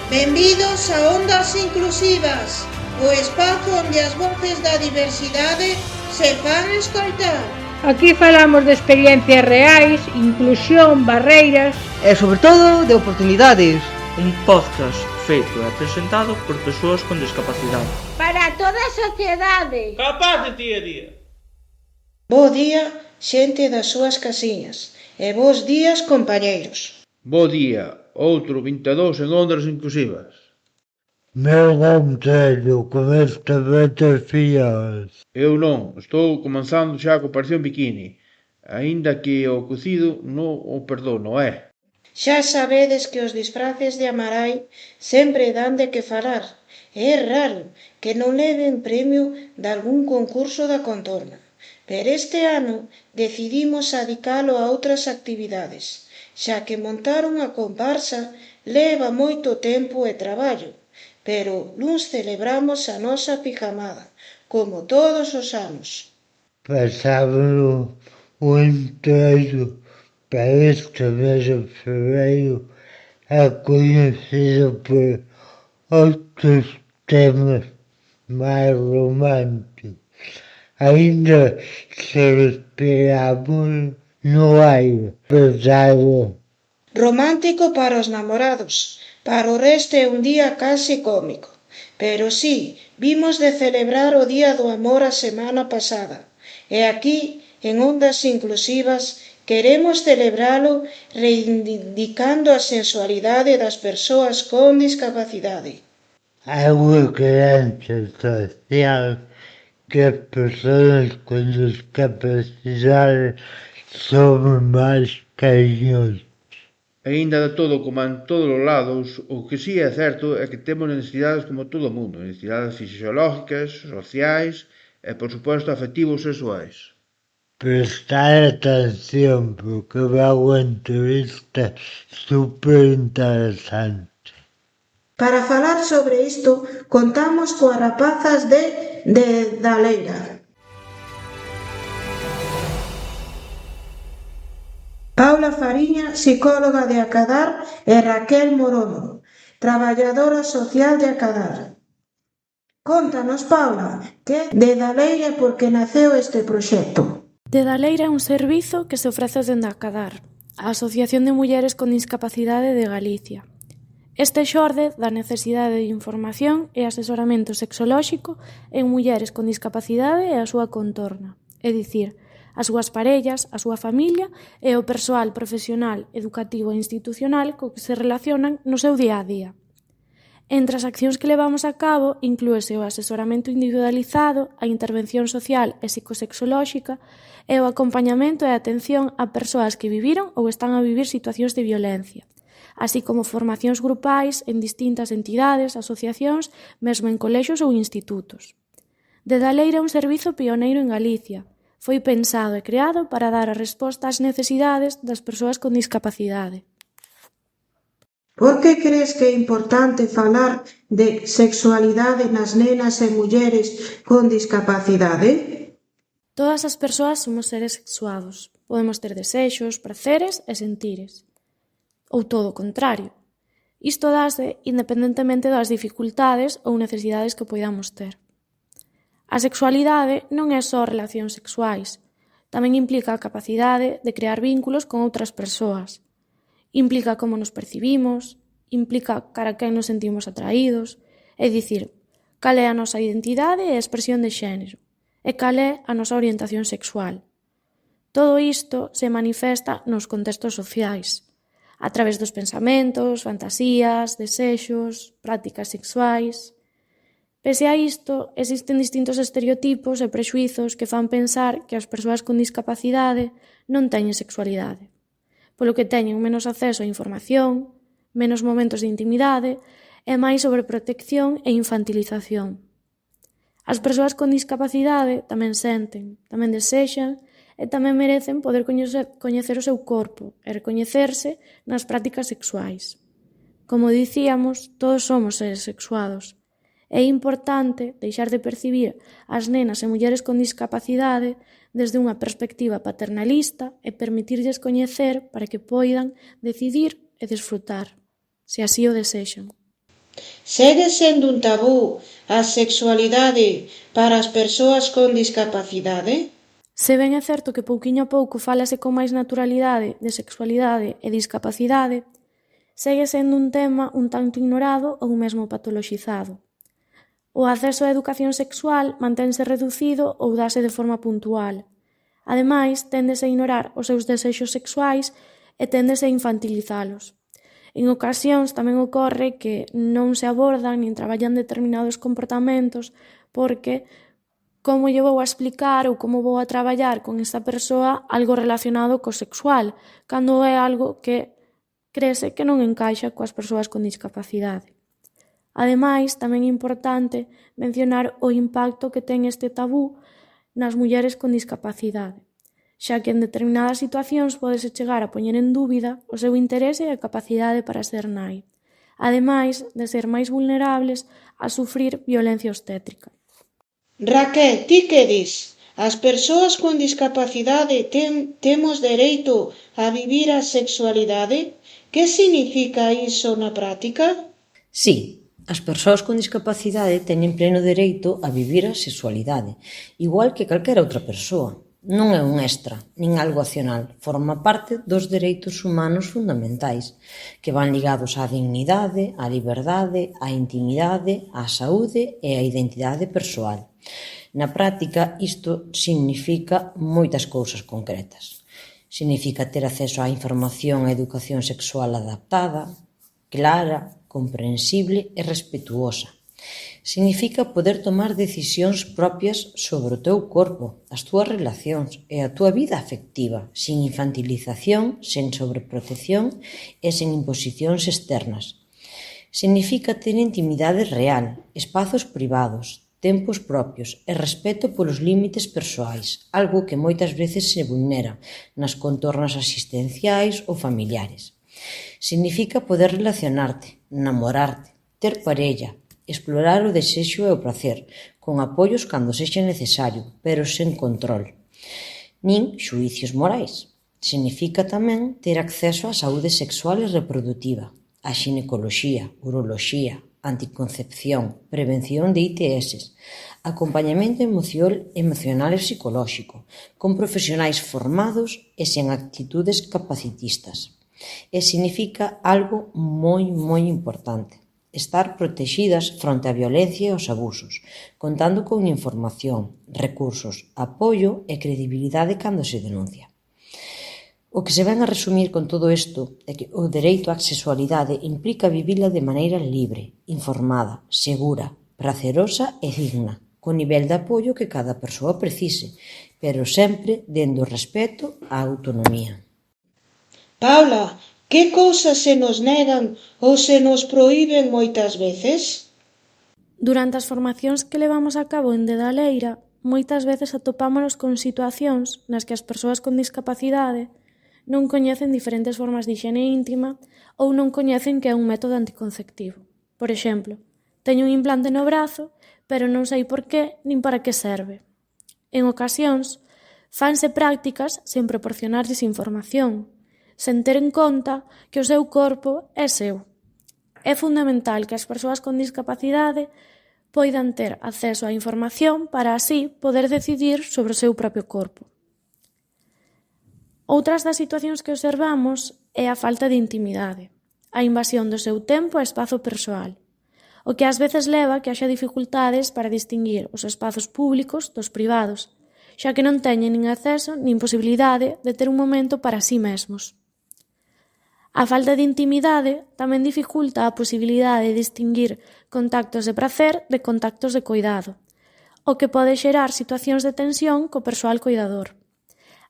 Benvidos a Ondas Inclusivas, o espazo onde as voces da diversidade se fan escoitar. Aquí falamos de experiencias reais, inclusión, barreiras e, sobre todo, de oportunidades. Un podcast feito e presentado por persoas con discapacidade. Para toda a sociedade. Capaz de día a día. Bo día, xente das súas casiñas. E bos días, compañeiros. Bo día, outro 22 en Ondas Inclusivas. Meu concello con esta vete fías. Eu non, estou comenzando xa co parción bikini, aínda que o cocido non o perdono, Xa sabedes que os disfraces de Amarai sempre dan de que falar. É raro que non leven premio de algún concurso da contorna. Pero este ano decidimos adicalo a outras actividades, xa que montar unha comparsa leva moito tempo e traballo, pero luns celebramos a nosa pijamada, como todos os anos. Pasámoslo o enteiro para este mes de fevereiro é conhecido por outros temas máis románticos. Ainda se respiramos no aire pesado. Romántico para os namorados, para o resto é un día case cómico. Pero sí, vimos de celebrar o Día do Amor a semana pasada. E aquí, en Ondas Inclusivas, queremos celebralo reivindicando a sensualidade das persoas con discapacidade. Hai unha creencia social que as persoas con discapacidade somos máis cariñosas. Aínda de todo como en todos os lados, o que si é certo é que temos necesidades como todo o mundo, necesidades fisiológicas, sociais e, por suposto, afectivos sexuais. Prestar atención porque vai unha entrevista super interesante. Para falar sobre isto, contamos coas rapazas de Daleira. Paula Fariña, psicóloga de Acadar, e Raquel Morono, traballadora social de Acadar. Contanos, Paula, que de Daleira e por que naceu este proxecto. De Daleira é un servizo que se ofrece dende Acadar, a Asociación de Mulleres con Discapacidade de Galicia. Este xorde da necesidade de información e asesoramento sexolóxico en mulleres con discapacidade e a súa contorna, é dicir, as súas parellas, a súa familia e o persoal profesional, educativo e institucional co que se relacionan no seu día a día. Entre as accións que levamos a cabo inclúese o asesoramento individualizado, a intervención social e psicosexolóxica e o acompañamento e atención a persoas que viviron ou están a vivir situacións de violencia, así como formacións grupais en distintas entidades, asociacións, mesmo en colexios ou institutos. De Daleira é un servizo pioneiro en Galicia. Foi pensado e creado para dar a resposta ás necesidades das persoas con discapacidade. Por que crees que é importante falar de sexualidade nas nenas e mulleres con discapacidade? Todas as persoas somos seres sexuados. Podemos ter desexos, praceres e sentires. Ou todo o contrario. Isto dáse independentemente das dificultades ou necesidades que poidamos ter. A sexualidade non é só relacións sexuais. Tamén implica a capacidade de crear vínculos con outras persoas. Implica como nos percibimos, implica cara a quen nos sentimos atraídos, é dicir, cal é a nosa identidade e expresión de xénero, e cal é a nosa orientación sexual. Todo isto se manifesta nos contextos sociais, a través dos pensamentos, fantasías, desexos, prácticas sexuais. Pese a isto, existen distintos estereotipos e prexuizos que fan pensar que as persoas con discapacidade non teñen sexualidade, polo que teñen menos acceso a información, menos momentos de intimidade e máis sobreprotección e infantilización. As persoas con discapacidade tamén senten, tamén desexan e tamén merecen poder coñecer o seu corpo e recoñecerse nas prácticas sexuais. Como dicíamos, todos somos seres sexuados. É importante deixar de percibir as nenas e mulleres con discapacidade desde unha perspectiva paternalista e permitirlles coñecer para que poidan decidir e desfrutar, se así o desexan. Segue sendo un tabú a sexualidade para as persoas con discapacidade? Se ben é certo que pouquiño a pouco fálase con máis naturalidade de sexualidade e discapacidade, segue sendo un tema un tanto ignorado ou mesmo patoloxizado. O acceso á educación sexual mantense reducido ou dase de forma puntual. Ademais, téndese a ignorar os seus desexos sexuais e téndese a infantilizalos. En ocasións tamén ocorre que non se abordan nin traballan determinados comportamentos porque como lle vou a explicar ou como vou a traballar con esta persoa algo relacionado co sexual, cando é algo que crese que non encaixa coas persoas con discapacidade. Ademais, tamén é importante mencionar o impacto que ten este tabú nas mulleres con discapacidade, xa que en determinadas situacións pódese chegar a poñer en dúbida o seu interese e a capacidade para ser nai, ademais de ser máis vulnerables a sufrir violencia obstétrica. Raquel, ti que dis? As persoas con discapacidade temos dereito a vivir a sexualidade? Que significa iso na práctica? Sí, as persoas con discapacidade teñen pleno dereito a vivir a sexualidade, igual que calquera outra persoa. Non é un extra, nin algo opcional, forma parte dos dereitos humanos fundamentais, que van ligados á dignidade, á liberdade, á intimidade, á saúde e á identidade persoal. Na práctica, isto significa moitas cousas concretas. Significa ter acceso á información e educación sexual adaptada, clara, comprensible e respetuosa. Significa poder tomar decisións propias sobre o teu corpo, as túas relacións e a túa vida afectiva, sin infantilización, sen sobreprotección e sen imposicións externas. Significa ter intimidade real, espazos privados, tempos propios e respeto polos límites persoais, algo que moitas veces se vulnera nas contornas asistenciais ou familiares. Significa poder relacionarte, namorarte, ter parella, explorar o desexo e o placer, con apoios cando sexa necesario, pero sen control. Nin xuicios morais. Significa tamén ter acceso á saúde sexual e reproductiva, á xinecoloxía, uroloxía, anticoncepción, prevención de ITS, acompañamento emocional e psicolóxico, con profesionais formados e sen actitudes capacitistas. E significa algo moi importante, estar protexidas fronte á violencia e aos abusos, contando con información, recursos, apoio e credibilidade cando se denuncia. O que se ven a resumir con todo isto é que o dereito á sexualidade implica vivila de maneira libre, informada, segura, pracerosa e digna, co nivel de apoio que cada persoa precise, pero sempre dende o respeto á autonomía. Paula, que cousas se nos negan ou se nos proíben moitas veces? Durante as formacións que levamos a cabo en Dedaleira, moitas veces atopámonos con situacións nas que as persoas con discapacidade non coñecen diferentes formas de hixiene íntima ou non coñecen que é un método anticonceptivo. Por exemplo, teño un implante no brazo, pero non sei por qué nin para que serve. En ocasións, fanse prácticas sen proporcionarlles información, sen ter en conta que o seu corpo é seu. É fundamental que as persoas con discapacidade poidan ter acceso á información para así poder decidir sobre o seu propio corpo. Outras das situacións que observamos é a falta de intimidade, a invasión do seu tempo e espazo persoal, o que ás veces leva a que haxa dificultades para distinguir os espazos públicos dos privados, xa que non teñen nin acceso nin posibilidade de ter un momento para si mesmos. A falta de intimidade tamén dificulta a posibilidade de distinguir contactos de pracer de contactos de coidado, o que pode xerar situacións de tensión co persoal coidador.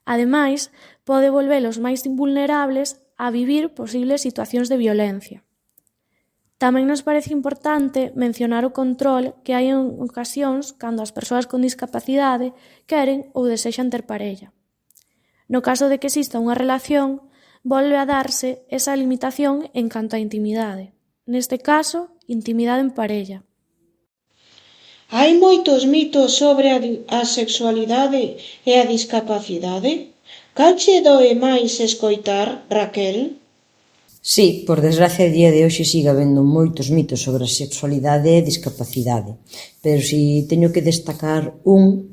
Ademais, pode volvelos máis vulnerables a vivir posibles situacións de violencia. Tamén nos parece importante mencionar o control que hai en ocasións cando as persoas con discapacidade queren ou desexan ter parella. No caso de que exista unha relación, volve a darse esa limitación en canto á intimidade. Neste caso, intimidade en parella. Hai moitos mitos sobre a sexualidade e a discapacidade? Cal che doe máis escoitar, Raquel? Sí, por desgracia, a día de hoxe sigue habendo moitos mitos sobre a sexualidade e a discapacidade, pero se teño que destacar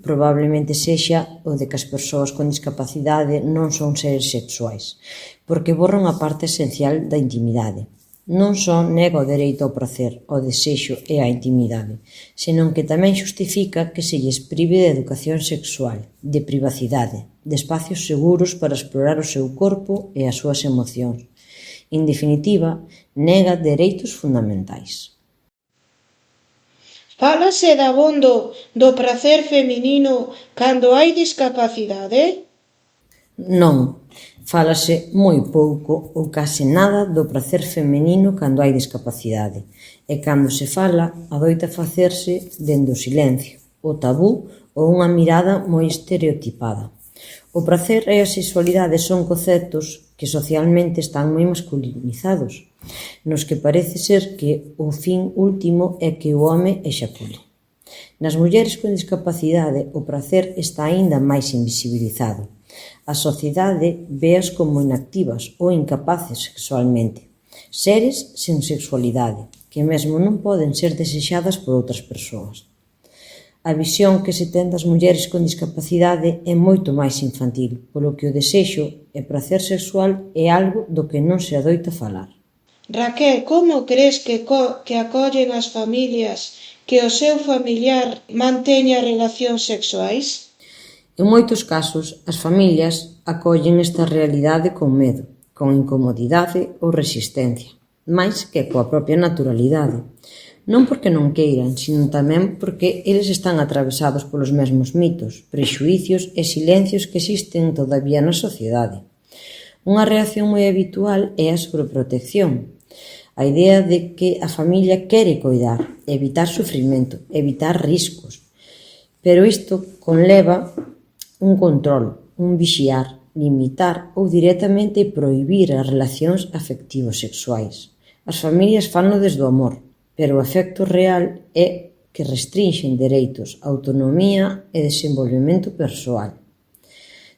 probablemente sexa o de que as persoas con discapacidade non son seres sexuais, porque borran a parte esencial da intimidade. Non só nega o dereito ao prazer, ao desexo e á intimidade, senón que tamén xustifica que se lles prive de educación sexual, de privacidade, de espacios seguros para explorar o seu corpo e as súas emocións. En definitiva, nega dereitos fundamentais. Fálase dabondo do pracer feminino cando hai discapacidade? Non, fálase moi pouco ou case nada do pracer feminino cando hai discapacidade, e cando se fala adoita facerse dende o silencio, o tabú ou unha mirada moi estereotipada. O pracer e a sexualidade son conceptos que socialmente están moi masculinizados, nos que parece ser que o fin último é que o home exacule. Nas mulleres con discapacidade o pracer está aínda máis invisibilizado. A sociedade véas como inactivas ou incapaces sexualmente, seres sen sexualidade, que mesmo non poden ser desexadas por outras persoas. A visión que se ten das mulleres con discapacidade é moito máis infantil, polo que o desexo e pracer sexual é algo do que non se adoita falar. Raquel, como crees que acollen as familias que o seu familiar manteña relacións sexuais? En moitos casos, as familias acollen esta realidade con medo, con incomodidade ou resistencia, máis que coa propia naturalidade. Non porque non queiran, sino tamén porque eles están atravesados polos mesmos mitos, prexuicios e silencios que existen todavía na sociedade. Unha reacción moi habitual é a sobreprotección, a idea de que a familia quere coidar, evitar sufrimento, evitar riscos. Pero isto conleva un control, un vixiar, limitar ou directamente prohibir as relacións afectivo-sexuais. As familias fanlo desde o amor, pero o efecto real é que restrinxen dereitos, autonomía e desenvolvemento persoal.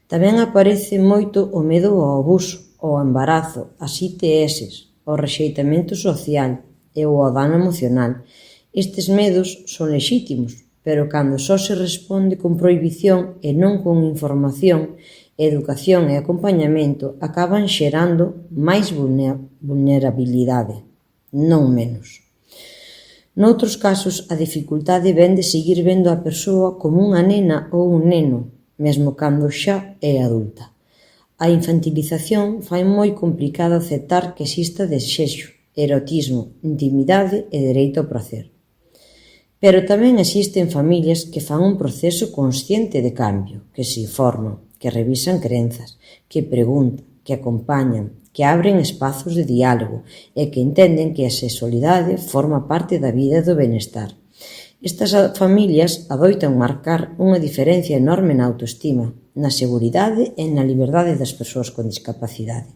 Tamén aparece moito o medo ao abuso, ao embarazo, ás ITS, ao rexeitamento social e ao dano emocional. Estes medos son lexítimos, pero cando só se responde con prohibición e non con información, educación e acompañamento, acaban xerando máis vulnerabilidade, non menos. Noutros casos, a dificultade vén de seguir vendo a persoa como unha nena ou un neno, mesmo cando xa é adulta. A infantilización fai moi complicado aceptar que exista desexo, erotismo, intimidade e dereito ao prazer. Pero tamén existen familias que fan un proceso consciente de cambio, que se informan, que revisan crenzas, que preguntan, que acompañan, que abren espazos de diálogo e que entenden que a sexualidade forma parte da vida e do benestar. Estas familias adoitan marcar unha diferencia enorme na autoestima, na seguridade e na liberdade das persoas con discapacidade.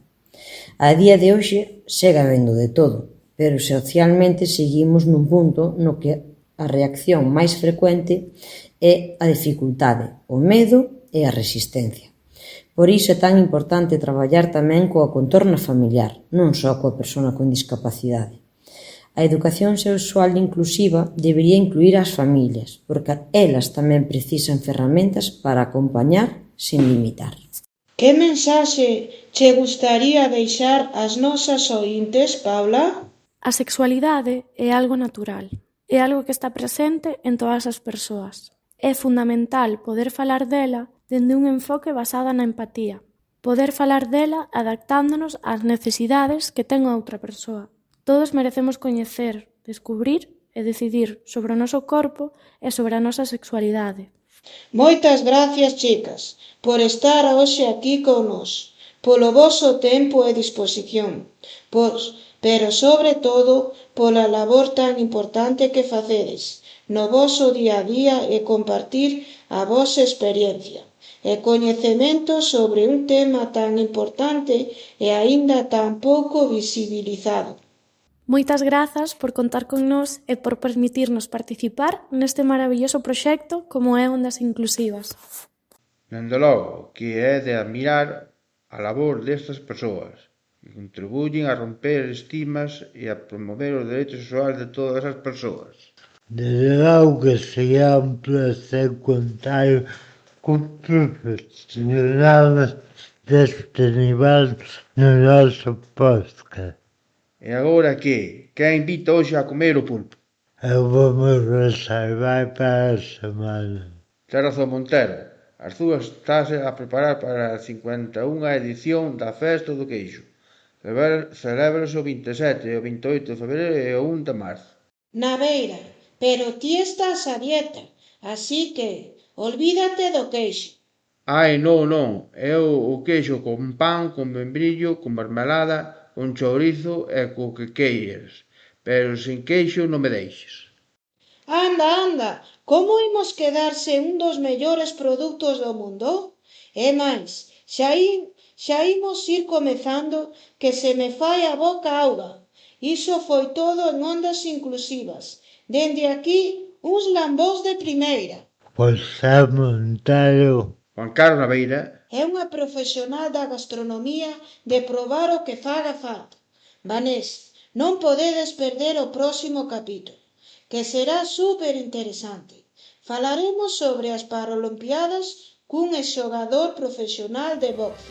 A día de hoxe segue habendo de todo, pero socialmente seguimos nun punto no que a reacción máis frecuente é a dificultade, o medo e a resistencia. Por iso é tan importante traballar tamén coa contorna familiar, non só coa persoa con discapacidade. A educación sexual inclusiva debería incluir as familias, porque elas tamén precisan ferramentas para acompañar sen limitar. Que mensaxe che gustaría deixar ás nosas ointes, Paula? A sexualidade é algo natural, é algo que está presente en todas as persoas. É fundamental poder falar dela dende un enfoque basado na empatía, poder falar dela adaptándonos ás necesidades que ten a outra persoa. Todos merecemos coñecer, descubrir e decidir sobre o noso corpo e sobre a nosa sexualidade. Moitas gracias, chicas, por estar hoxe aquí con nós, polo voso tempo e disposición, pero sobre todo pola labor tan importante que facedes no voso día a día e compartir a vosa experiencia e coñecemento sobre un tema tan importante e aínda tan pouco visibilizado. Moitas grazas por contar con nós e por permitirnos participar neste maravilloso proxecto como é Ondas Inclusivas. Dende logo, que é de admirar a labor destas persoas. que contribuyen a romper estigmas e a promover os dereitos sexuais de todas as persoas. Desde logo que sería un placer contar con profesionales deste nivel no noso podcast. E agora que? Quen invita hoxe a comer o pulpo? Eu vou-me reservar para a semana. Ten razón Montero. Arzúa estáse a preparar para a 51ª edición da Festa do Queixo. Celébrase o 27, o 28 de febreiro e o 1 de marzo. Na beira, pero ti estás a dieta, así que olvídate do queixo. Ai, non, eu o queixo con pan, con membrillo, con mermelada, con chourizo e co que queiras, pero sen queixo non me deixes. Anda, como imos quedar sen un dos mellores produtos do mundo? E máis, xa imos ir comezando que se me fai a boca auga. Iso foi todo en Ondas Inclusivas. Dende aquí, uns lambós de primeira. José Montero. Juan Carlos Naveira. É unha profesional da gastronomía de probar o que faga falta. Vanés, non podedes perder o próximo capítulo, que será super interesante. Falaremos sobre as Paralimpiadas cun exxogador profesional de boxe.